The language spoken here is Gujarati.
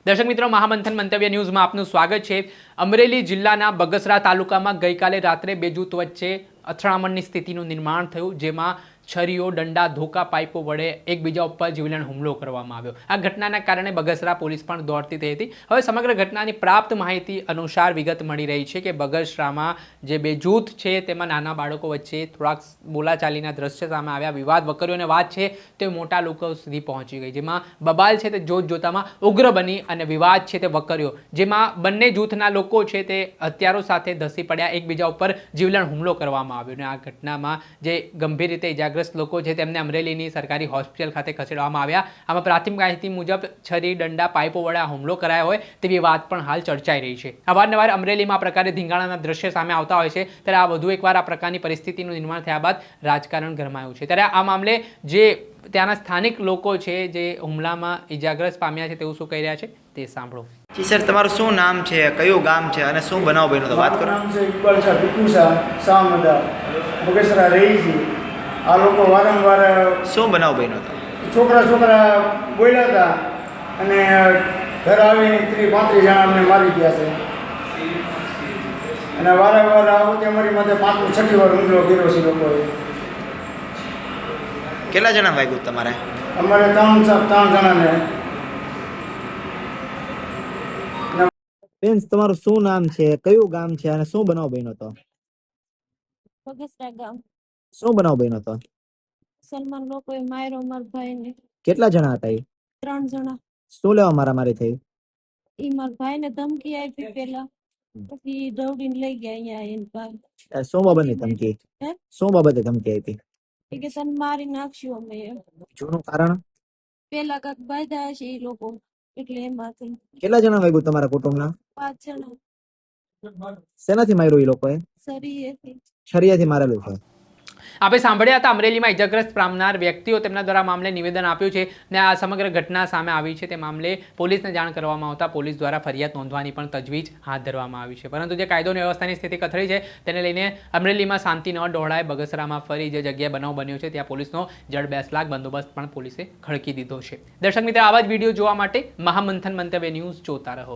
દર્શક મિત્રો, મહામંથન મંતવ્ય ન્યૂઝમાં આપનું સ્વાગત છે। અમરેલી જિલ્લાના બગસરા તાલુકામાં ગઈકાલે રાત્રે બે જૂથ વચ્ચે અથડામણની સ્થિતિનું નિર્માણ થયું, જેમાં છરીઓ, દંડા, ધોકા, પાઇપો વડે એકબીજા ઉપર જીવલેણ હુમલો કરવામાં આવ્યો। આ ઘટનાના કારણે બગસરા પોલીસ પણ દોડતી થઈ હતી। હવે સમગ્ર ઘટનાની પ્રાપ્ત માહિતી અનુસાર વિગત મળી રહી છે કે બગસરામાં જે બે જૂથ છે તેમાં નાના બાળકો વચ્ચે થોડાક બોલાચાલીના દ્રશ્ય સામે આવ્યા। વિવાદ વકર્યો અને વાત છે તે મોટા લોકો સુધી પહોંચી ગઈ, જેમાં બબાલ છે તે જોત જોતામાં ઉગ્ર બની અને વિવાદ છે તે વકર્યો, જેમાં બંને જૂથના લોકો છે તે હથિયારો સાથે ધસી પડ્યા, એકબીજા ઉપર જીવલેણ હુમલો કરવામાં આવ્યો। અને આ ઘટનામાં જે ગંભીર રીતે ઇજાગ્રસ્ત લોકો છે તેમને અમરેલીની સરકારી હોસ્પિટલ ખાતે ખસેડવામાં આવ્યા। આમાં પ્રાથમિક માહિતી મુજબ છરી, દંડા, પાઇપો વડે હુમલો કરાયો હોય તેવી વાત પણ હાલ ચર્ચાઈ રહી છે। અવારનવાર અમરેલીમાં આ પ્રકારે ધીંગાણાના દ્રશ્ય સામે આવતા હોય છે, ત્યારે આ વધુ એકવાર આ પ્રકારની પરિસ્થિતિનું નિર્માણ થયા બાદ રાજકારણ ગરમાયું છે। ત્યારે આ મામલે જે ત્યાંના સ્થાનિક લોકો છે જે હુમલામાં ઇજાગ્રસ્ત પામ્યા છે તેવું શું કહી રહ્યા છે તે સાંભળો। જી સર, તમારું શું નામ છે, કયું ગામ છે અને શું બનાવ બન્યો તો વાત કરો। નામ છે ઇકબાલ શાહ ભીખુસા શાહમદા, બગસરા રહી છે। આ લોકો વારંવાર શું બનાવ બન્યો તો? છોકરા બોલ્યા હતા અને ઘર આવીને 30-35 જણા અમને મારી ગયા છે અને વારંવાર આ વખતે અમારી માથે 5મી-6મી વાર હુમલો કર્યો છે લોકોએ। કેટલા જણા વાગ્યું તમારે? અમારે 3 જણાને। બેન, તમારું શું નામ છે, કયું ગામ છે અને શું બનાવ બન્યો હતો? બગસરા ગામ। શું બનાવ બન્યો હતો? સલમાન લોકોએ માર્યો મારા ભાઈને। કેટલા જણા હતા એ? 3 જણા। શું લેવા મારામારી થઈ? ઈ મારા ભાઈને ધમકી આપી પેલા, પછી દৌડીને લઈ ગયા અહીંયા એની પાસે। શું બાબતની ધમકી? હે? શું બાબતે ધમકી આપી? એ કે તને મારી નાખશું અમે એમ। જૂનું કારણ? પેલા કાંક બાંધ્યા હશે એ લોકો, એટલે એમાંથી કેટલા જણા વાગ્યું તમારા કુટુંબના? 5 જણા। શેનાથી માર્યું એ લોકોએ? શરીરેથી। છરિયાથી મારેલું છે। આપણે સાંભળ્યા હતા અમરેલીમાં ઇજાગ્રસ્ત પામનાર વ્યક્તિઓ તેમના દ્વારા મામલે નિવેદન આપ્યું છે અને આ સમગ્ર ઘટના સામે આવી છે તે મામલે પોલીસને જાણ કરવામાં આવતા પોલીસ દ્વારા ફરિયાદ નોંધવાની પણ તજવીજ હાથ ધરવામાં આવી છે। પરંતુ જે કાયદો અને વ્યવસ્થાની સ્થિતિ કથળી છે તેને લઈને અમરેલીમાં શાંતિ ન ડહોળાય, બગસરામાં ફરી જે જગ્યાએ બનાવ બન્યો છે ત્યાં પોલીસનો જડ 2 લાખ બંદોબસ્ત પણ પોલીસે ખડકી દીધો છે। દર્શક મિત્રો, આવા જ વિડીયો જોવા માટે મહામંથન મંતવ્ય ન્યૂઝ જોતા રહો।